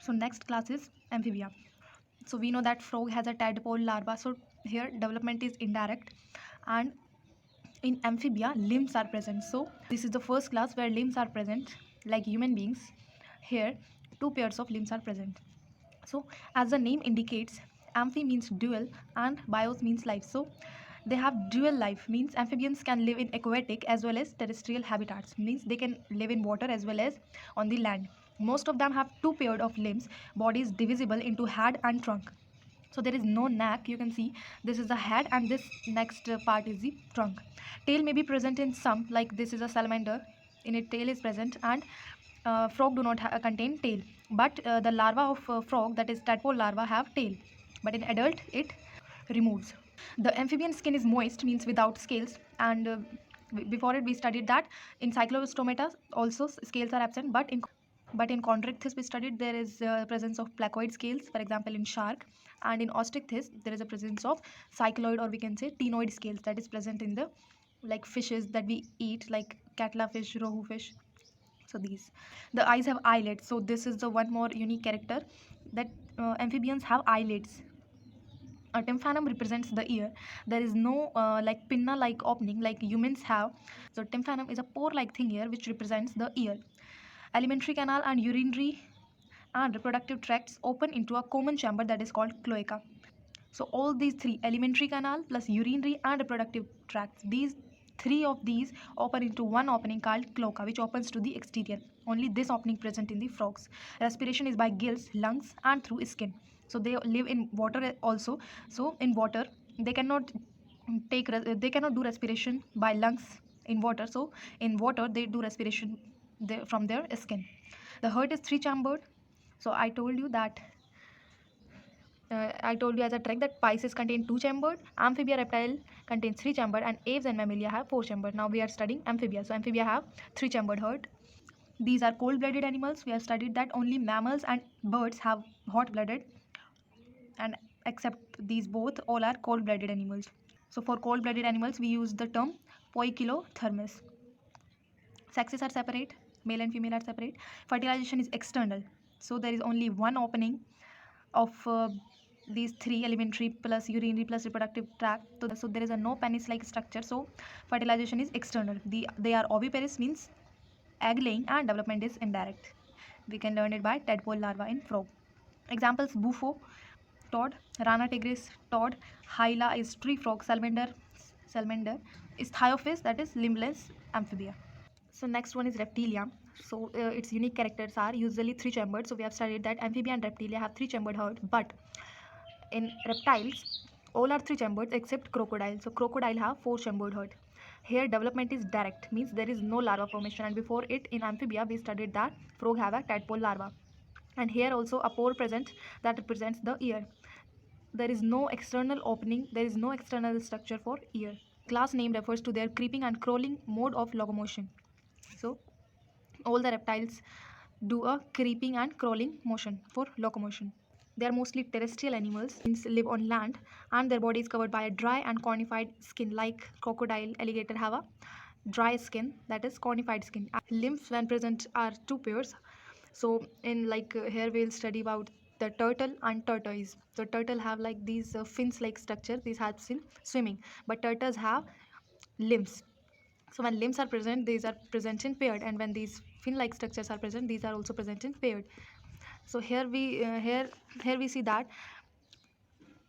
So next class is Amphibia. So we know that frog has a tadpole larva, so here development is indirect, and in Amphibia limbs are present. So this is the first class where limbs are present like human beings. Here two pairs of limbs are present. So as the name indicates, amphi means dual and bios means life. So they have dual life, means amphibians can live in aquatic as well as terrestrial habitats, means they can live in water as well as on the land. Most of them have two pairs of limbs, body is divisible into head and trunk. So there is no neck, you can see this is the head and this next part is the trunk. Tail may be present in some, like this is a salamander, in it tail is present, and frog do not contain tail, but the larva of frog, that is tadpole larva, have tail, but in adult it removes. The amphibian skin is moist, means without scales, and before it we studied that in cyclostomata also scales are absent, but in chondrichthyes we studied there is presence of placoid scales, for example in shark, and in ostrichthyes there is a presence of cycloid, or we can say ctenoid scales, that is present in the like fishes that we eat, like catla fish, rohu fish. So these, the eyes have eyelids, so this is the one more unique character, that amphibians have eyelids. A tympanum represents the ear. There is no like pinna like opening like humans have. So tympanum is a pore like thing here which represents the ear. Alimentary canal and urinary and reproductive tracts open into a common chamber that is called cloaca. So all these three, alimentary canal plus urinary and reproductive tracts, these three of these open into one opening called cloaca, which opens to the exterior. Only this opening present in the frogs. Respiration is by gills, lungs, and through skin. So they live in water also. So in water they cannot they cannot do respiration by lungs in water. So in water they do respiration from their skin. The heart is three chambered. So I told you as a trick that Pisces contain two chambered, Amphibia reptile contains three chambered, and Aves and Mammalia have four chambered. Now we are studying Amphibia. So Amphibia have three chambered heart. These are cold blooded animals. We have studied that only mammals and birds have hot blooded, and except these both, all are cold blooded animals. So for cold blooded animals we use the term poikilothermus. Sexes are separate, male and female are separate. Fertilization is external. So there is only one opening of these three, alimentary plus urinary plus reproductive tract. So there is a no penis like structure. So fertilization is external. They are oviparous, means egg laying, and development is indirect. We can learn it by tadpole larva in frog. Examples: bufo toad, rana tigris toad, hyla is tree frog, salamander is thiophis, that is limbless amphibia. So next one is Reptilia. So its unique characters are usually three chambered. So we have studied that Amphibia and Reptilia have three chambered heart, but in reptiles all are three chambered except crocodile. So crocodile have four chambered heart. Here development is direct, means there is no larva formation, and before it in Amphibia we studied that frog have a tadpole larva, and here also a pore present that represents the ear. There is no external opening, there is no external structure for ear. Class name refers to their creeping and crawling mode of locomotion. So all the reptiles do a creeping and crawling motion for locomotion. They are mostly terrestrial animals, means live on land, and their body is covered by a dry and cornified skin, like crocodile, alligator have a dry skin, that is cornified skin. Limbs when present are two pairs. So in here we'll study about the turtle and tortoise. So turtle have like these fins like structure, these helps in swimming, but turtles have limbs. So when limbs are present, these are present in paired, and when these fin-like structures are present, these are also present in paired. So here we see that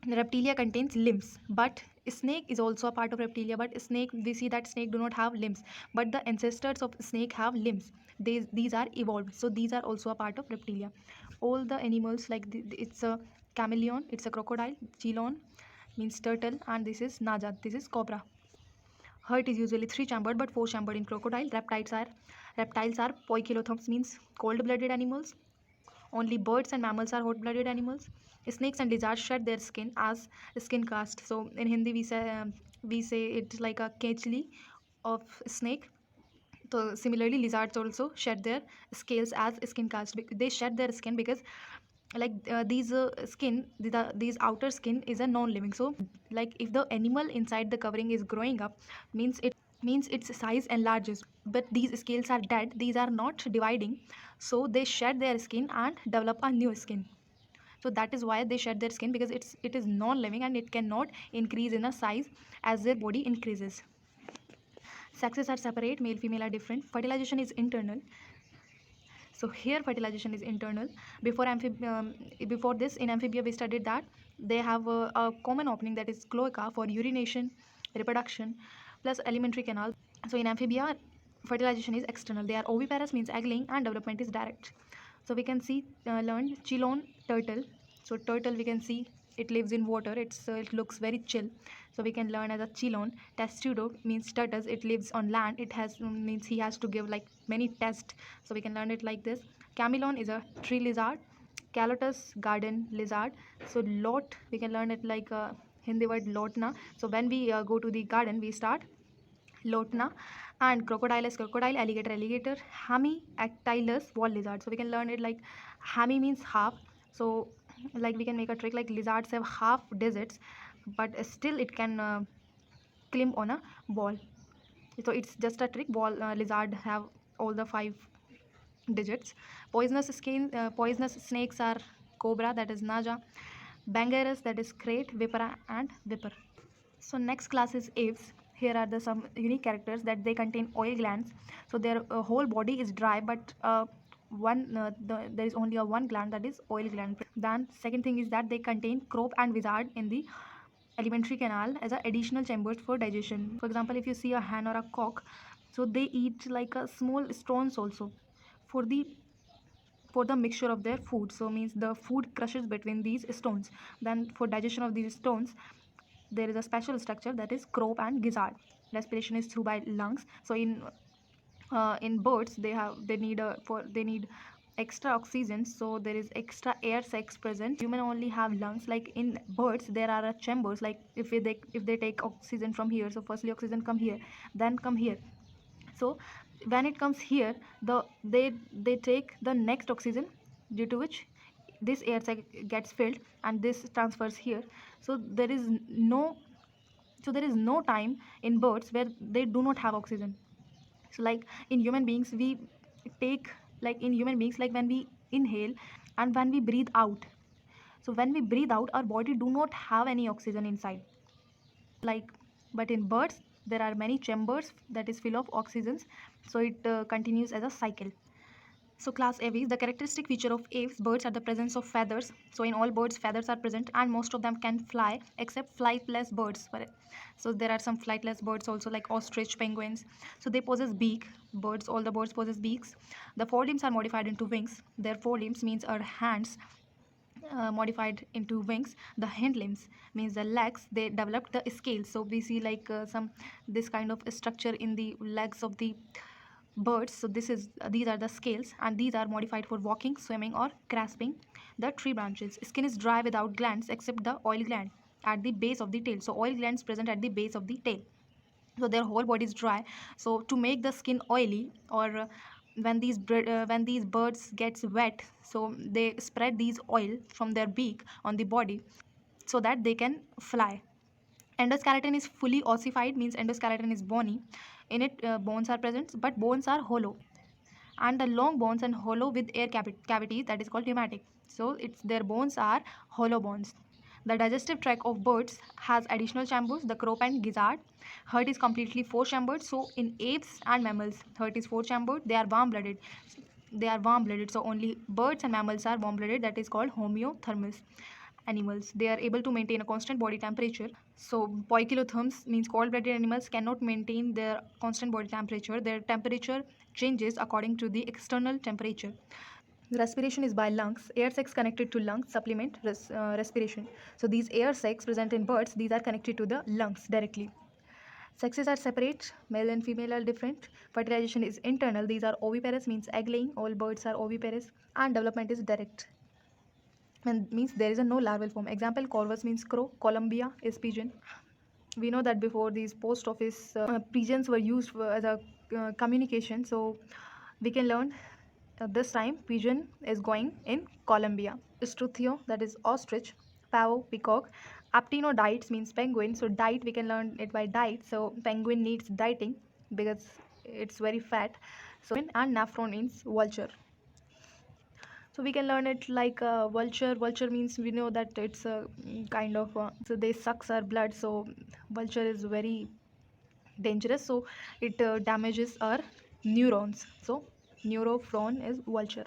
Reptilia contains limbs, but snake is also a part of Reptilia. But snake, we see that snake do not have limbs, but the ancestors of snake have limbs. These are evolved, so these are also a part of Reptilia. All the animals like it's a chameleon, it's a crocodile, chelon means turtle, and this is naja, this is cobra. Heart is usually three chambered but four chambered in crocodile. Reptiles are poikilotherms, means cold blooded animals. Only birds and mammals are hot blooded animals. Snakes and lizards shed their skin as skin cast. So in Hindi we say it's like a kechli of snake. So similarly lizards also shed their scales as skin cast. They shed their skin because these outer skin is a non-living. So like if the animal inside the covering is growing up, means means its size enlarges, but these scales are dead, these are not dividing, so they shed their skin and develop a new skin. So that is why they shed their skin, because it is non-living and it cannot increase in a size as their body increases. Sexes are separate, male female are different. Fertilization is internal. So here fertilization is internal. Before this, in amphibia we studied that they have a common opening, that is cloaca, for urination, reproduction, plus alimentary canal. So in amphibia, fertilization is external. They are oviparous, means egg laying, and development is direct. So we can see learn chelone turtle. So turtle, we can see it lives in water. It looks very chill. So we can learn as a chelone. Testudo means turtles. It lives on land. It has means he has to give like many tests. So we can learn it like this. Chameleon is a tree lizard. Calotus, garden lizard. So lot, we can learn it like Hindi word lotna. So when we go to the garden, we start lotna. And crocodile is crocodile, alligator alligator. Hemiactylus wall lizard. So we can learn it like hemi means half. So like we can make a trick, like lizards have half digits, but still it can climb on a wall. So it's just a trick. Wall lizard have all the 5 digits. Poisonous snakes are cobra, that is naja, bangarus, that is crate, vipera, and viper. So next class is aves. Here are the some unique characters, that they contain oil glands. So their whole body is dry, but there is only a one gland, that is oil gland. Then second thing is that they contain crop and vizard in the alimentary canal as a additional chambers for digestion. For example, if you see a hen or a cock, so they eat like a small stones also for the mixture of their food. So means the food crushes between these stones. Then for digestion of these stones, there is a special structure, that is crop and gizzard. Respiration is through by lungs. So in birds, they need extra oxygen, so there is extra air sacs present. Human only have lungs. Like in birds, there are chambers, like if they take oxygen from here, so firstly oxygen come here, then come here. So when it comes here, they take the next oxygen, due to which this air sac gets filled and this transfers here. So there is no time in birds where they do not have oxygen. So like in human beings, take in human beings, like when we inhale and when we breathe out, so when we breathe out, our body do not have any oxygen inside. Like, but in birds, there are many chambers that is full of oxygens. So it continues as a cycle. So class aves, the characteristic feature of aves birds are the presence of feathers. So in all birds, feathers are present, and most of them can fly except flightless birds. So there are some flightless birds also, like ostrich, penguins. So they possess beak. All the birds possess beaks. The forelimbs are modified into wings. Their forelimbs means our hands modified into wings. The hind limbs means the legs, they developed the scales. So we see like some this kind of structure in the legs of the birds. So these are the scales, and these are modified for walking, swimming, or grasping the tree branches. Skin is dry without glands except the oil gland at the base of the tail. So oil glands present at the base of the tail. So their whole body is dry. So to make the skin oily, or when these birds gets wet, so they spread these oil from their beak on the body so that they can fly. Endoskeleton is fully ossified, means endoskeleton is bony. In it, bones are present, but bones are hollow. And the long bones and hollow with air cavities, that is called pneumatic. So their bones are hollow bones. The digestive tract of birds has additional chambers, the crop and gizzard. Heart is completely 4-chambered. So in apes and mammals, heart is 4-chambered. They are warm-blooded. So only birds and mammals are warm-blooded. That is called homeothermous animals. They are able to maintain a constant body temperature. So poikilotherms means cold-blooded animals cannot maintain their constant body temperature. Their temperature changes according to the external temperature. Respiration is by lungs. Air sacs connected to lungs supplement respiration. So these air sacs present in birds, these are connected to the lungs directly. Sexes are separate, male and female are different. Fertilization is internal. These are oviparous, means egg laying. All birds are oviparous, and development is direct. And means there is a no larval form. Example, corvus means crow, Columbia is pigeon. We know that before these post office pigeons were used as a communication. So we can learn this time pigeon is going in Colombia. Struthio, that is ostrich. Pavo, peacock. Aptenodytes means penguin. So diet, we can learn it by diet. So penguin needs dieting. because it's very fat. So and nephron means vulture. So we can learn it like vulture. Vulture means we know that it's a kind of so they sucks our blood. So vulture is very dangerous. So it damages our neurons. So neurophron is vulture.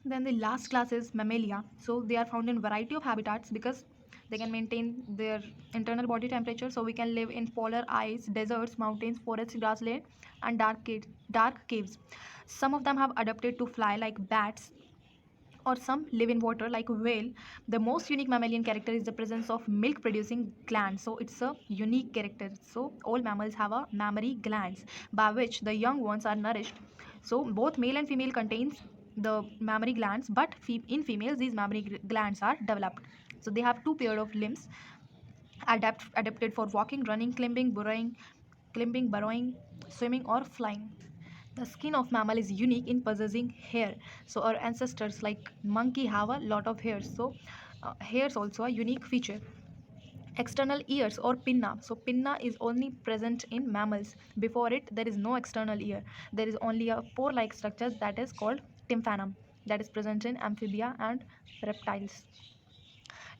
Then the last class is Mammalia. So they are found in variety of habitats because they can maintain their internal body temperature. So we can live in polar ice, deserts, mountains, forests, grassland, and dark caves. Some of them have adapted to fly like bats, or some live in water like whale. The most unique mammalian character is the presence of milk producing glands. So it's a unique character. So all mammals have a mammary glands by which the young ones are nourished. So both male and female contains the mammary glands, but in females these mammary glands are developed. So they have two pair of limbs adapted for walking, running, burrowing, swimming, or flying. The skin of mammal is unique in possessing hair. So our ancestors like monkey have a lot of hairs. So hairs also a unique feature. External ears or pinna. So pinna is only present in mammals. Before it there is no external ear. There is only a pore-like structure that is called tympanum, that is present in amphibia and reptiles.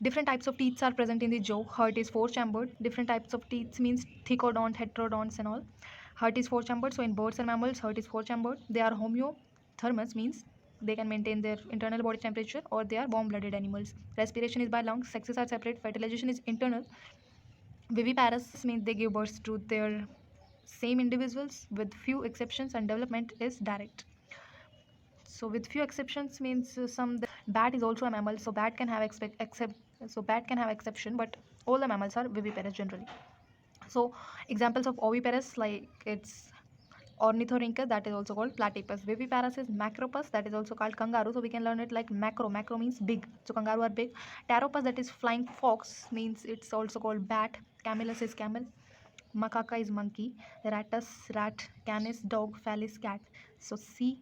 Different types of teeth are present in the jaw. Heart is four chambered. Different types of teeth means thicodont, heterodonts, and all. Heart is four chambered. So in birds and mammals, heart is four chambered. They are homeothermous, means they can maintain their internal body temperature, or they are warm-blooded animals. Respiration is by lungs. Sexes are separate. Fertilization is internal. Viviparous means they give birth to their same individuals with few exceptions, and development is direct. So with few exceptions means some bat is also a mammal, so bat can have bat can have exception, but all the mammals are viviparous generally. So examples of oviparous, like it's ornithorhynchus, that is also called platypus. Viviparous is macropus, that is also called kangaroo. So we can learn it like macro means big, so kangaroo are big. Pteropus, that is flying fox, means it's also called bat. Camelus is camel. Macaca is monkey. Ratus rat. Canis dog. Felis cat. So C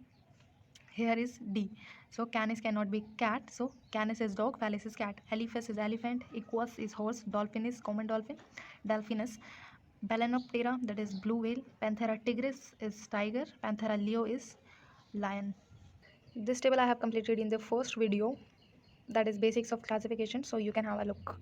here is D. So canis cannot be cat. So canis is dog, Felis is cat. Elephas is elephant. Equus is horse. Dolphin is common dolphin. Delphinus. Balanoptera, that is blue whale. Panthera tigris is tiger. Panthera leo is lion. This table I have completed in the first video, that is basics of classification. So you can have a look.